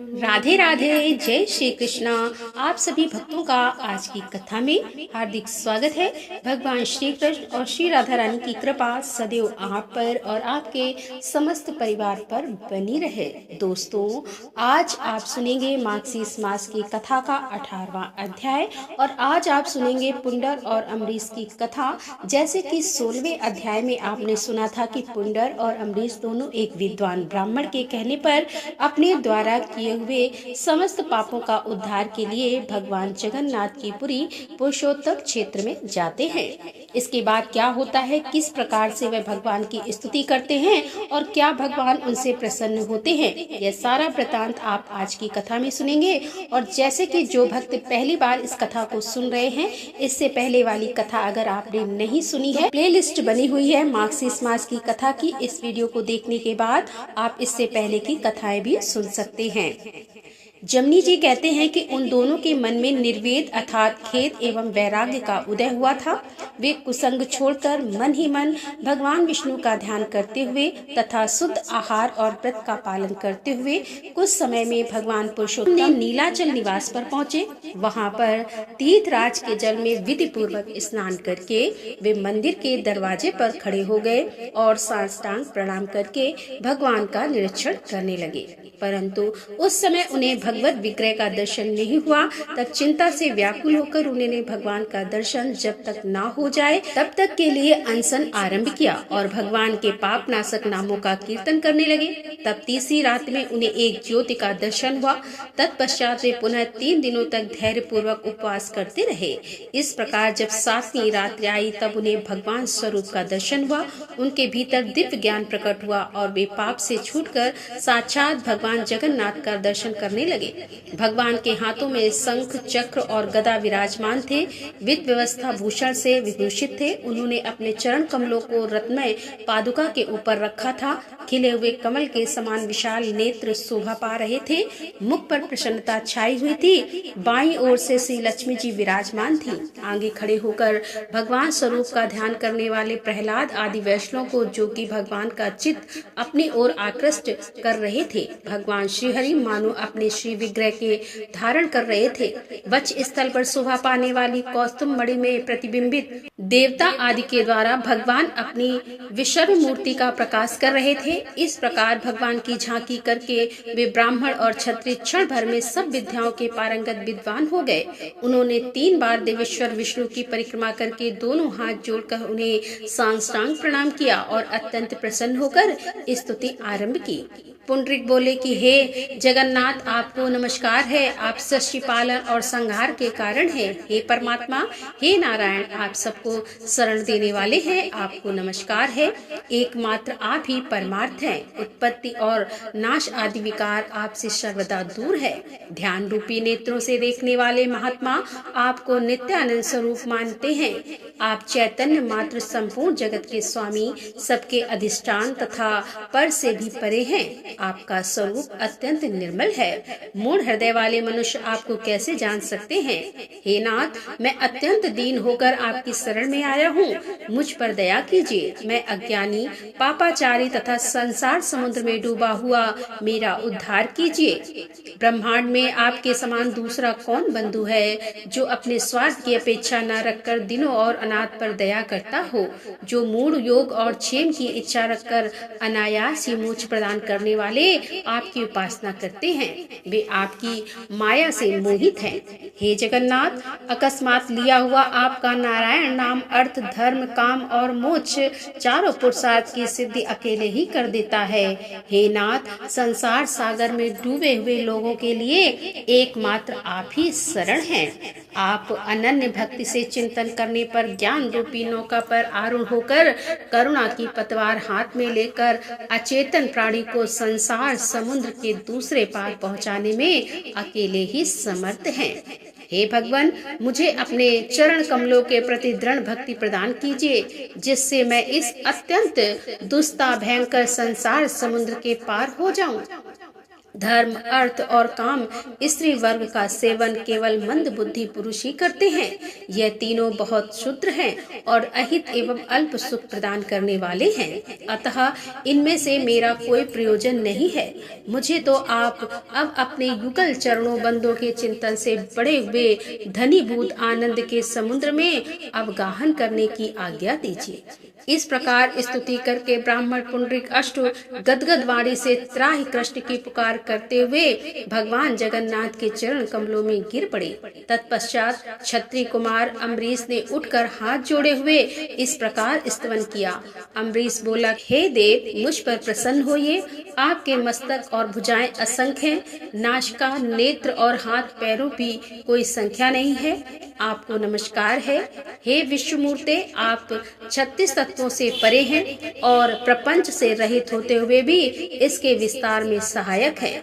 राधे राधे, जय श्री कृष्णा। आप सभी भक्तों का आज की कथा में हार्दिक स्वागत है। भगवान श्री कृष्ण और श्री राधा रानी की कृपा सदैव आप पर और आपके समस्त परिवार पर बनी रहे। दोस्तों, आज आप सुनेंगे मार्गशीर्ष मास की कथा का 18वां अध्याय और आज आप सुनेंगे पुंडर और अम्बरीश की कथा। जैसे कि 16वें अध्याय में आपने सुना था कि पुंडर और अम्बरीश दोनों एक विद्वान ब्राह्मण के कहने पर अपने द्वारा किए हुए समस्त पापों का उद्धार के लिए भगवान जगन्नाथ की पुरी पुरुषोत्तम क्षेत्र में जाते हैं। इसके बाद क्या होता है, किस प्रकार से वे भगवान की स्तुति करते हैं और क्या भगवान उनसे प्रसन्न होते हैं, यह सारा वृतांत आप आज की कथा में सुनेंगे। और जैसे कि जो भक्त पहली बार इस कथा को सुन रहे हैं, इससे पहले वाली कथा अगर आपने नहीं सुनी है, प्लेलिस्ट बनी हुई है मार्गशीर्ष मास की कथा की। इस वीडियो को देखने के बाद आप इससे पहले की कथाएं भी सुन सकते हैं। जमनी जी कहते हैं कि उन दोनों के मन में निर्वेद अर्थात खेद एवं वैराग्य का उदय हुआ था। वे कुसंग छोड़कर मन ही मन भगवान विष्णु का ध्यान करते हुए तथा शुद्ध आहार और व्रत का पालन करते हुए कुछ समय में भगवान पुरुषोत्तम नीलाचल निवास पर पहुँचे। वहाँ पर तीर्थराज के जल में विधि पूर्वक स्नान करके वे मंदिर के दरवाजे पर खड़े हो गए और साष्टांग प्रणाम करके भगवान का निरीक्षण करने लगे। परंतु उस समय उन्हें भगवत विग्रह का दर्शन नहीं हुआ। तब चिंता से व्याकुल होकर उन्होंने भगवान का दर्शन जब तक ना हो जाए तब तक के लिए अनशन आरंभ किया और भगवान के पाप नाशक नामों का कीर्तन करने लगे। तब तीसरी रात में उन्हें एक ज्योति का दर्शन हुआ। तत्पश्चात वे पुनः 3 दिनों तक धैर्य पूर्वक उपवास करते रहे। इस प्रकार जब 7वीं रात्रि आई तब उन्हें भगवान स्वरूप का दर्शन हुआ। उनके भीतर दिव्य ज्ञान प्रकट हुआ और वे पाप से छूटकर साक्षात भगवान जगन्नाथ का दर्शन करने लगे। भगवान के हाथों में शंख, चक्र और गदा विराजमान थे। विध व्यवस्था भूषण से विभूषित थे। उन्होंने अपने चरण कमलों को रत्नमय पादुका के ऊपर रखा था। खिले हुए कमल के समान विशाल नेत्र शोभा पा रहे थे। मुख पर प्रसन्नता छाई हुई थी। बाईं ओर से श्री लक्ष्मी जी विराजमान थी। आगे खड़े होकर भगवान स्वरूप का ध्यान करने वाले प्रहलाद आदि वैष्णव को, जो कि भगवान का चित्त अपनी ओर आकृष्ट कर रहे थे, भगवान श्री हरि मानो अपने श्री विग्रह के धारण कर रहे थे। वक्ष स्थल पर शोभा पाने वाली कौस्तुभ मणि में प्रतिबिंबित देवता आदि के द्वारा भगवान अपनी विश्व मूर्ति का प्रकाश कर रहे थे। इस प्रकार भगवान की झांकी करके वे ब्राह्मण और क्षत्रिय क्षण भर में सब विद्याओं के पारंगत विद्वान हो गए। उन्होंने 3 बार देवेश्वर विष्णु की परिक्रमा करके दोनों हाथ जोड़कर उन्हें साष्टांग प्रणाम किया और अत्यंत प्रसन्न होकर स्तुति आरंभ की। पुंडरीक बोले कि हे जगन्नाथ, आपको नमस्कार है। आप सृष्टि पालन और संहार के कारण हैं। हे परमात्मा, हे नारायण, आप सबको शरण देने वाले हैं। आपको नमस्कार है। एकमात्र आप ही परमार्थ हैं। उत्पत्ति और नाश आदि विकार आपसे सर्वदा दूर है। ध्यान रूपी नेत्रों से देखने वाले महात्मा आपको नित्यानंद स्वरूप मानते हैं। आप चैतन्य मात्र संपूर्ण जगत के स्वामी, सबके अधिष्ठान तथा पर से भी परे हैं। आपका स्वरूप अत्यंत निर्मल है। मूढ़ हृदय वाले मनुष्य आपको कैसे जान सकते हैं। हे नाथ, मैं अत्यंत दीन होकर आपकी शरण में आया हूँ। मुझ पर दया कीजिए। मैं अज्ञानी, पापाचारी तथा संसार समुद्र में डूबा हुआ, मेरा उद्धार कीजिए। ब्रह्मांड में आपके समान दूसरा कौन बंधु है जो अपने स्वार्थ की अपेक्षा न रखकर दिनों और अनाथ पर दया करता हो, जो मूढ़ योग और क्षेम की इच्छा रखकर अनायास ही मोक्ष प्रदान करने वाले आपकी उपासना करते हैं। वे आपकी माया से मोहित हैं। हे जगन्नाथ, अकस्मात लिया हुआ आपका नारायण नाम अर्थ, धर्म, काम और मोक्ष चारों पुरुषार्थ की सिद्धि अकेले ही कर देता है। हे नाथ, संसार सागर में डूबे हुए लोगों के लिए एकमात्र आप ही शरण हैं। आप अनन्य भक्ति से चिंतन करने पर ज्ञान रूपी नौका पर आरूढ़ होकर करुणा की पतवार हाथ में लेकर अचेतन प्राणी को संसार समुद्र के दूसरे पार पहुंचाने में अकेले ही समर्थ हैं। हे भगवान, मुझे अपने चरण कमलों के प्रति दृढ़ भक्ति प्रदान कीजिए, जिससे मैं इस अत्यंत दुस्ता भयंकर संसार समुद्र के पार हो जाऊं। धर्म, अर्थ और काम स्त्री वर्ग का सेवन केवल मंद बुद्धि पुरुष ही करते हैं। यह तीनों बहुत क्षुद्र हैं और अहित एवं अल्प सुख प्रदान करने वाले हैं। अतः इनमें से मेरा कोई प्रयोजन नहीं है। मुझे तो आप अब अपने युगल चरणों बंदों के चिंतन से बड़े हुए धनीभूत आनंद के समुद्र में अवगाहन करने की आज्ञा दीजिए। इस प्रकार स्तुति करके ब्राह्मण पुंडरीक अष्टु गदगद वाणी से त्राहि कृष्ण की पुकार करते हुए भगवान जगन्नाथ के चरण कमलों में गिर पड़े। तत्पश्चात क्षत्रिय कुमार अम्बरीश ने उठकर हाथ जोड़े हुए इस प्रकार स्तवन किया। अम्बरीश बोला, हे देव, मुझ पर प्रसन्न होइए। आपके मस्तक और भुजाएं असंख्य हैं, नासिका, नेत्र और हाथ पैरों की कोई संख्या नहीं है। आपको नमस्कार है। हे विश्वमूर्ते, आप 36 तत्वों से परे हैं और प्रपंच से रहित होते हुए भी इसके विस्तार में सहायक हैं।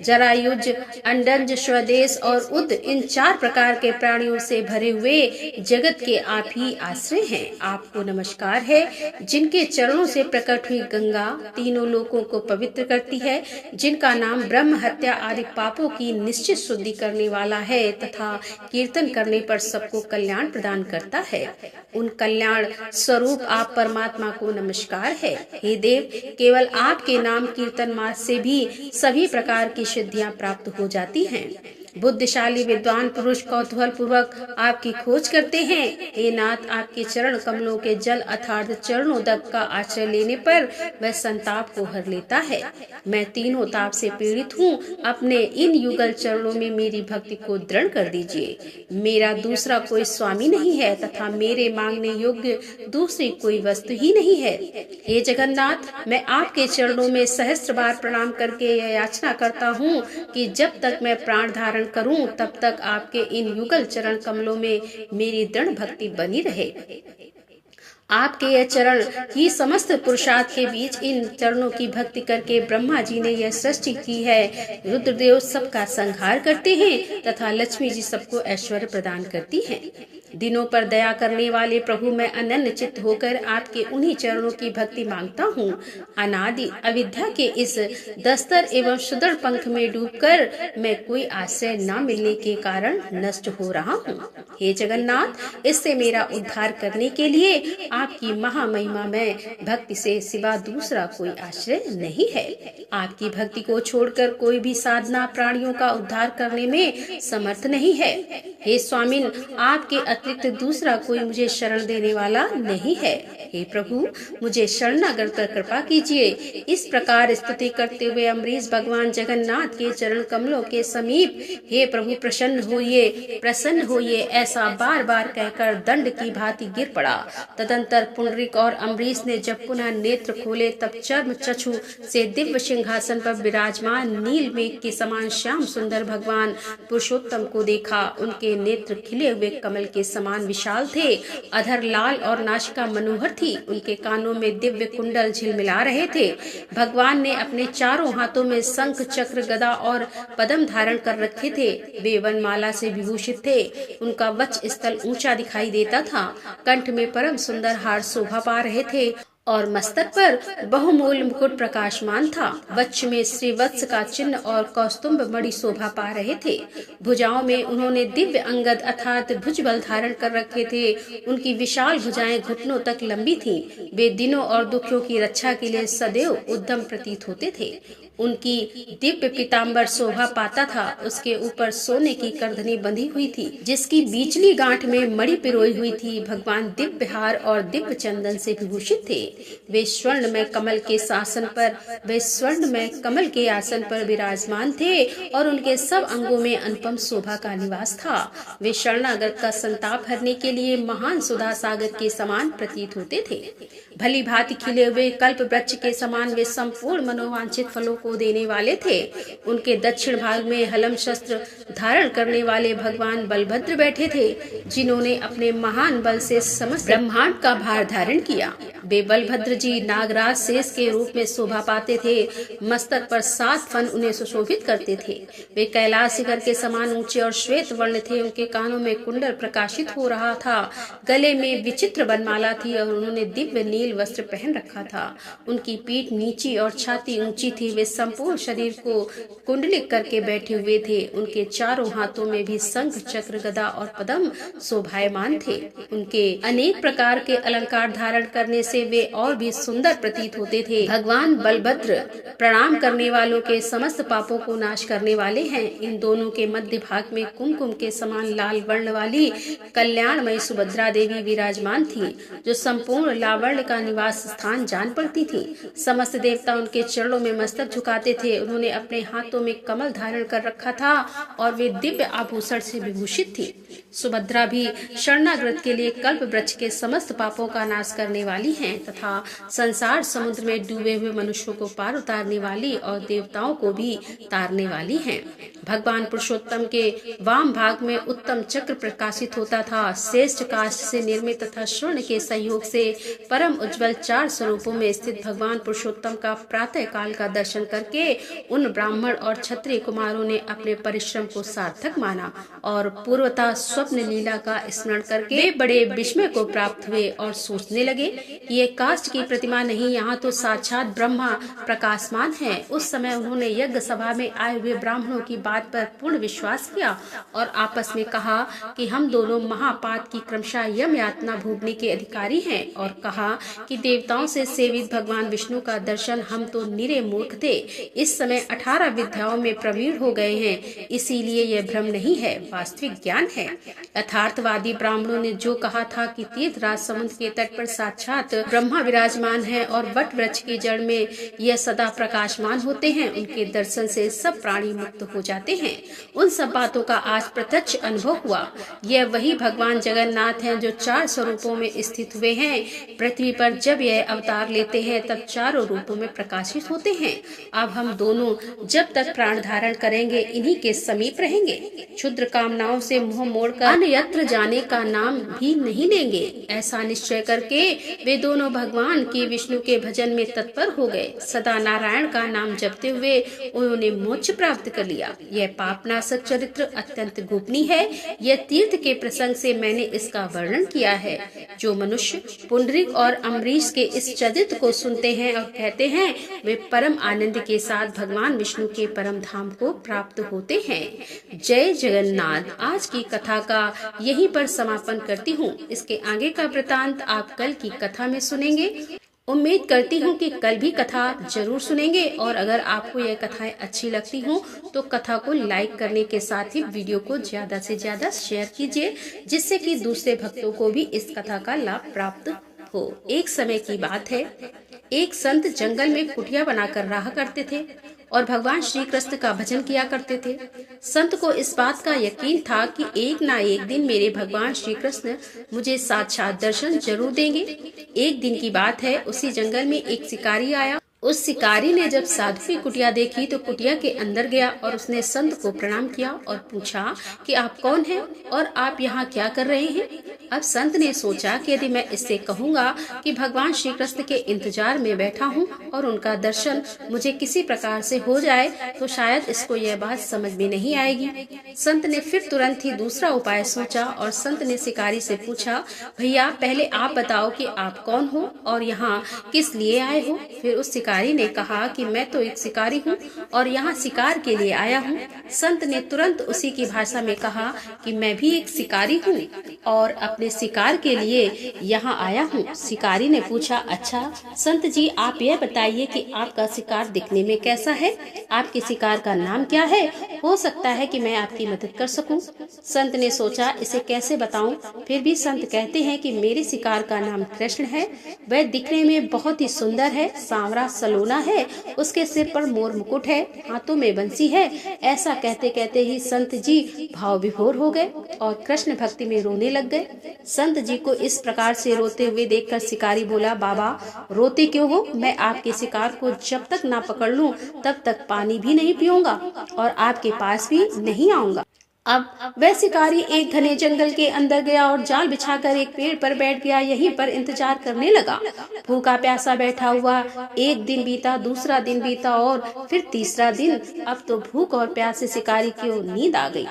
जरायुज, अंडज, स्वदेश और उद, इन 4 प्रकार के प्राणियों से भरे हुए जगत के आप ही आश्रय हैं। आपको नमस्कार है। जिनके चरणों से प्रकट हुई गंगा तीनों लोकों को पवित्र करती है, जिनका नाम ब्रह्म हत्या आदि पापों की निश्चित शुद्धि करने वाला है तथा कीर्तन करने पर सबको कल्याण प्रदान करता है, उन कल्याण स्वरूप आप परमात्मा को नमस्कार है। हे देव, केवल आपके नाम कीर्तन मार्ग से भी सभी प्रकार की सिद्धियां प्राप्त हो जाती हैं। बुद्धिशाली विद्वान पुरुष कौतूहल पूर्वक आपकी खोज करते हैं। हे नाथ, आपके चरण कमलों के जल अर्थात चरणोदक का आश्रय लेने पर वह संताप को हर लेता है। मैं तीनों ताप से पीड़ित हूँ। अपने इन युगल चरणों में मेरी भक्ति को दृढ़ कर दीजिए। मेरा दूसरा कोई स्वामी नहीं है तथा मेरे मांगने योग्य दूसरी कोई वस्तु ही नहीं है। हे जगन्नाथ, मैं आपके चरणों में सहस्त्र बार प्रणाम करके यह याचना करता हूँ कि जब तक मैं प्राण धारण करूं तब तक आपके इन युगल चरण कमलों में मेरी दृढ़ भक्ति बनी रहे। आपके यह चरण ही समस्त पुरुषार्थ के बीच इन चरणों की भक्ति करके ब्रह्मा जी ने यह सृष्टि की है। रुद्रदेव सबका संहार करते हैं तथा लक्ष्मी जी सबको ऐश्वर्य प्रदान करती हैं। दिनों पर दया करने वाले प्रभु, मैं अनन्य चित्त होकर आपके उन्हीं चरणों की भक्ति मांगता हूँ। अनादि अविद्या के इस दस्तर एवं सुदृढ़ पंख में डूबकर मैं कोई आश्रय न मिलने के कारण नष्ट हो रहा हूँ। हे जगन्नाथ, इससे मेरा उद्धार करने के लिए आपकी महामहिमा में भक्ति से सिवा दूसरा कोई आश्रय नहीं है। आपकी भक्ति को छोड़कर कोई भी साधना प्राणियों का उद्धार करने में समर्थ नहीं है। हे स्वामिन, आपके अतिरिक्त दूसरा कोई मुझे शरण देने वाला नहीं है। हे प्रभु, मुझे शरणागत कर कृपा कीजिए। इस प्रकार स्तुति करते हुए अम्बरीश भगवान जगन्नाथ के चरण कमलों के समीप, हे प्रभु प्रसन्न होइए, ऐसा बार बार कहकर दंड की भांति गिर पड़ा। तदंतर पुंडरीक और अम्बरीश ने जब पुनः नेत्र खोले तब चर्म चक्षु से दिव्य सिंहासन पर विराजमान नील मेघ के समान श्याम सुंदर भगवान पुरुषोत्तम को देखा। उनके नेत्र खिले हुए कमल के समान विशाल थे, अधर लाल और नासिका मनोहर थी, उनके कानों में दिव्य कुंडल झिलमिला रहे थे। भगवान ने अपने चारों हाथों में शंख, चक्र, गदा और पद्म धारण कर रखे थे। वे वनमाला से विभूषित थे। उनका वक्ष स्थल ऊंचा दिखाई देता था। कंठ में परम सुंदर हार शोभा पा रहे थे और मस्तक पर बहुमूल्य मुकुट प्रकाशमान था। वक्ष में श्रीवत्स का चिन्ह और कौस्तुभ मणि शोभा पा रहे थे। भुजाओं में उन्होंने दिव्य अंगद अर्थात भुजबल धारण कर रखे थे। उनकी विशाल भुजाएं घुटनों तक लंबी थीं। वे दिनों और दुखियों की रक्षा के लिए सदैव उद्यम प्रतीत होते थे। उनकी दिव्य पीताम्बर शोभा पाता था। उसके ऊपर सोने की करधनी बंधी हुई थी, जिसकी बीचली गांठ में मणि पिरोई हुई थी। भगवान दिव्य हार और दिव्य चंदन से विभूषित थे। वे स्वर्ण में कमल के आसन पर विराजमान थे और उनके सब अंगों में अनुपम शोभा का निवास था। वे शरणागत का संताप हरने के लिए महान सुधा सागर के समान प्रतीत होते थे। भली भांति खिले हुए कल्प वृक्ष के समान वे संपूर्ण मनोवांछित फलों को देने वाले थे। उनके दक्षिण भाग में हलम शस्त्र धारण करने वाले भगवान बलभद्र बैठे थे, जिन्होंने अपने महान बल से समस्त ब्रह्मांड का भार धारण किया। वे बलभद्र जी नागराज शेष के रूप में शोभा पाते थे। मस्तक पर 7 फन उन्हें सुशोभित करते थे। वे कैलाश शिखर के समान ऊंचे और श्वेत वर्ण थे। उनके कानों में कुंडल प्रकाशित हो रहा था। गले में विचित्र वनमाला थी और उन्होंने दिव्य नील नील वस्त्र पहन रखा था। उनकी पीठ नीची और छाती ऊंची थी। वे संपूर्ण शरीर को कुंडलित करके बैठे हुए थे। उनके चारों हाथों में भी शंख, चक्र, गदा और पद्म शोभायमान थे। उनके अनेक प्रकार के अलंकार धारण करने से वे और भी सुंदर प्रतीत होते थे। भगवान बलभद्र प्रणाम करने वालों के समस्त पापों को नाश करने वाले हैं। इन दोनों के मध्य भाग में कुमकुम के समान लाल वर्ण वाली कल्याणमयी सुभद्रा देवी विराजमान थी, जो संपूर्ण लावण्य का निवास स्थान जान पड़ती थी। समस्त देवता उनके चरणों में मस्तक झुकाते थे। उन्होंने अपने हाथों में कमल धारण कर रखा था और वे दिव्य आभूषण से विभूषित थी। सुभद्रा भी शरणागत के लिए कल्प वृक्ष के समस्त पापों का नाश करने वाली हैं तथा संसार समुद्र में डूबे हुए मनुष्यों को पार उतारने वाली और देवताओं को भी तारने वाली हैं। भगवान पुरुषोत्तम के वाम भाग में उत्तम चक्र प्रकाशित होता था। श्रेष्ठ काष्ठ से निर्मित तथा स्वर्ण के सहयोग से परम उज्जवल 4 स्वरूपों में स्थित भगवान पुरुषोत्तम का प्रातः काल का दर्शन करके उन ब्राह्मण और क्षत्रिय कुमारों ने अपने परिश्रम को सार्थक माना और पूर्वता स्वप्न लीला का स्मरण करके वे बड़े विस्मय को प्राप्त हुए और सोचने लगे, ये काष्ठ की प्रतिमा नहीं, यहाँ तो साक्षात ब्रह्मा प्रकाशमान है। उस समय उन्होंने यज्ञ सभा में आए हुए ब्राह्मणों की बात पर पूर्ण विश्वास किया और आपस में कहा कि हम दोनों महापात की क्रमशः यम यातना भोगने के अधिकारी हैं, और कहा कि देवताओं से सेवित भगवान विष्णु का दर्शन हम तो निरे मूर्ख थे, इस समय 18 विद्याओं में प्रवीण हो गए हैं, इसीलिए यह भ्रम नहीं है, वास्तविक ज्ञान है। यथार्थवादी ब्राह्मणों ने जो कहा था कि तीर्थराज समुद्र के तट पर साक्षात ब्रह्मा विराजमान है और वट वृक्ष की जड़ में यह सदा प्रकाशमान होते हैं, उनके दर्शन से सब प्राणी मुक्त हो जाते हैं, उन सब बातों का आज प्रत्यक्ष अनुभव हुआ। यह वही भगवान जगन्नाथ हैं जो 4 स्वरूपों में स्थित हुए हैं। पृथ्वी पर जब यह अवतार लेते हैं तब चारों रूपों में प्रकाशित होते हैं। अब हम दोनों जब तक प्राण धारण करेंगे इन्हीं के समीप रहेंगे। क्षुद्र कामनाओं से मुंह मोड़कर अन्यत्र जाने का नाम भी नहीं लेंगे। ऐसा निश्चय करके वे दोनों भगवान की विष्णु के भजन में तत्पर हो गए। सदा नारायण का नाम जपते हुए उन्होंने मोक्ष प्राप्त कर लिया। यह पापनाशक चरित्र अत्यंत गोपनीय है। यह तीर्थ के प्रसंग से मैंने इसका वर्णन किया है। जो मनुष्य पुंडरीक और अम्बरीश के इस चरित्र को सुनते हैं और कहते हैं, वे परम आनंद के साथ भगवान विष्णु के परम धाम को प्राप्त होते हैं। जय जगन्नाथ। आज की कथा का यहीं पर समापन करती हूँ। इसके आगे का वृतांत आप कल की कथा में सुनेंगे। उम्मीद करती हूँ कि कल भी कथा जरूर सुनेंगे, और अगर आपको यह कथाएं अच्छी लगती हों तो कथा को लाइक करने के साथ ही वीडियो को ज्यादा से ज्यादा शेयर कीजिए, जिससे कि दूसरे भक्तों को भी इस कथा का लाभ प्राप्त हो। एक समय की बात है, एक संत जंगल में कुटिया बनाकर रहा करते थे और भगवान श्री कृष्ण का भजन किया करते थे। संत को इस बात का यकीन था कि एक ना एक दिन मेरे भगवान श्री कृष्ण मुझे साक्षात दर्शन जरूर देंगे। एक दिन की बात है, उसी जंगल में एक शिकारी आया। उस शिकारी ने जब साधु की कुटिया देखी तो कुटिया के अंदर गया और उसने संत को प्रणाम किया और पूछा कि आप कौन हैं और आप यहाँ क्या कर रहे हैं। अब संत ने सोचा कि यदि मैं इससे कहूँगा कि भगवान श्री कृष्ण के इंतजार में बैठा हूँ और उनका दर्शन मुझे किसी प्रकार से हो जाए तो शायद इसको यह बात समझ में नहीं आएगी। संत ने फिर तुरंत ही दूसरा उपाय सोचा और संत ने शिकारी से पूछा, भैया पहले आप बताओ कि आप कौन हो और यहाँ किस लिए आए हो। फिर उस शिकारी ने कहा कि मैं तो एक शिकारी हूँ और यहाँ शिकार के लिए आया हूँ। संत ने तुरंत उसी की भाषा में कहा कि मैं भी एक शिकारी हूँ और अपने शिकार के लिए यहाँ आया हूँ। शिकारी ने पूछा, अच्छा संत जी आप यह बताइए कि आपका शिकार दिखने में कैसा है, आपके शिकार का नाम क्या है, हो सकता है कि मैं आपकी मदद कर सकूं। संत ने सोचा इसे कैसे बताऊं। फिर भी संत कहते हैं कि मेरे शिकार का नाम कृष्ण है, वह दिखने में बहुत ही सुंदर है, सांवरा सलोना है, उसके सिर पर मोर मुकुट है, हाथों में बंसी है। ऐसा कहते कहते ही संत जी भाव विभोर हो गए और कृष्ण भक्ति में रोने लग गए। संत जी को इस प्रकार से रोते हुए देखकर शिकारी बोला, बाबा रोते क्यों हो, मैं आपके शिकार को जब तक ना पकड़ लूं तब तक पानी भी नहीं पीऊंगा और आपके पास भी नहीं आऊंगा। अब वह शिकारी एक घने जंगल के अंदर गया और जाल बिछाकर एक पेड़ पर बैठ गया। यहीं पर इंतजार करने लगा। भूखा प्यासा बैठा हुआ एक दिन बीता, दूसरा दिन बीता और फिर तीसरा दिन। अब तो भूख और प्यासे शिकारी की नींद आ गई।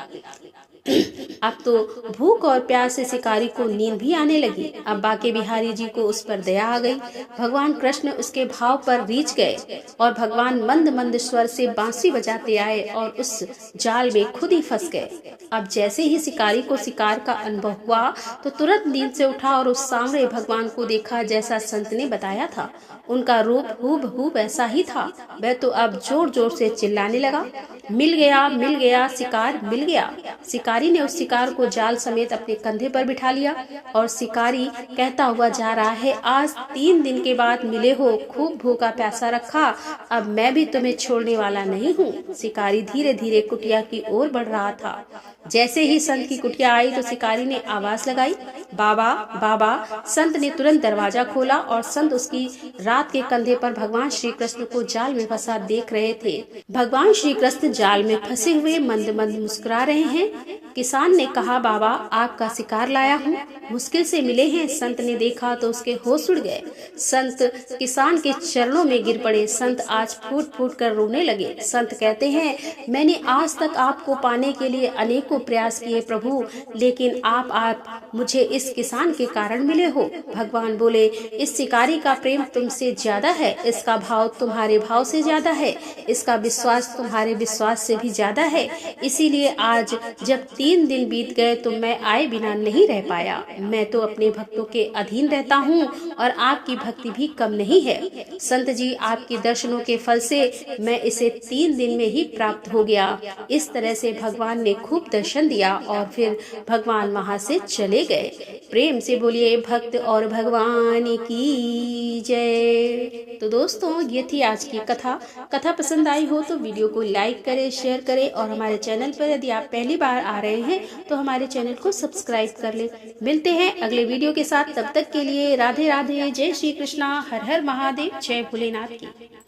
अब तो भूख और प्यास से शिकारी को नींद भी आने लगी। अब बाके बिहारी जी को उस पर दया आ गई। भगवान कृष्ण उसके भाव पर रीझ गए और भगवान मंद मंद स्वर से बांसुरी बजाते आए और उस जाल में खुद ही फंस गए। अब जैसे ही शिकारी को शिकार का अनुभव हुआ तो तुरंत नींद से उठा और उस सांवरे भगवान को देखा जैसा संत ने बताया था। उनका रूप हूबहू वैसा ही था। वह तो अब जोर जोर से चिल्लाने लगा, मिल गया, शिकार मिल गया। शिकारी ने उस शिकार को जाल समेत अपने कंधे पर बिठा लिया और शिकारी कहता हुआ जा रहा है, आज 3 दिन के बाद मिले हो, खूब भूखा प्यासा रखा, अब मैं भी तुम्हें छोड़ने वाला नहीं हूँ। शिकारी धीरे धीरे कुटिया की ओर बढ़ रहा था। जैसे ही संत की कुटिया आई तो शिकारी ने आवाज लगाई, बाबा बाबा। संत ने तुरंत दरवाजा खोला और संत उसकी रात के कंधे पर भगवान श्री कृष्ण को जाल में फंसा देख रहे थे। भगवान श्री कृष्ण जाल में फंसे हुए मंद मंद मुस्कुरा रहे हैं। किसान ने कहा, बाबा आपका शिकार लाया हूँ, मुश्किल से मिले हैं। संत ने देखा तो उसके होश उड़ गए। संत किसान के चरणों में गिर पड़े। संत आज फूट फूट कर रोने लगे। संत कहते हैं, मैंने आज तक आपको पाने के लिए अनेकों प्रयास किए प्रभु, लेकिन आप मुझे इस किसान के कारण मिले हो। भगवान बोले, इस शिकारी का प्रेम तुमसे ज्यादा है, इसका भाव तुम्हारे भाव से ज्यादा है, इसका विश्वास तुम्हारे विश्वास से भी ज्यादा है। इसीलिए आज जब 3 दिन बीत गए तो मैं आए बिना नहीं रह पाया। मैं तो अपने भक्तों के अधीन रहता हूँ और आपकी भक्ति भी कम नहीं है। संत जी, आपके दर्शनों के फल से मैं इसे 3 दिन में ही प्राप्त हो गया। इस तरह से भगवान ने खूब दर्शन दिया और फिर भगवान वहाँ से चले गए। प्रेम से बोलिए भक्त और भगवान की जय। तो दोस्तों, ये थी आज की कथा पसंद आई हो तो वीडियो को लाइक करें, शेयर करें और हमारे चैनल पर यदि आप पहली बार आ रहे हैं तो हमारे चैनल को सब्सक्राइब कर लें। मिलते हैं अगले वीडियो के साथ, तब तक के लिए राधे राधे, जय श्री कृष्णा, हर हर महादेव, जय भोलेनाथ की।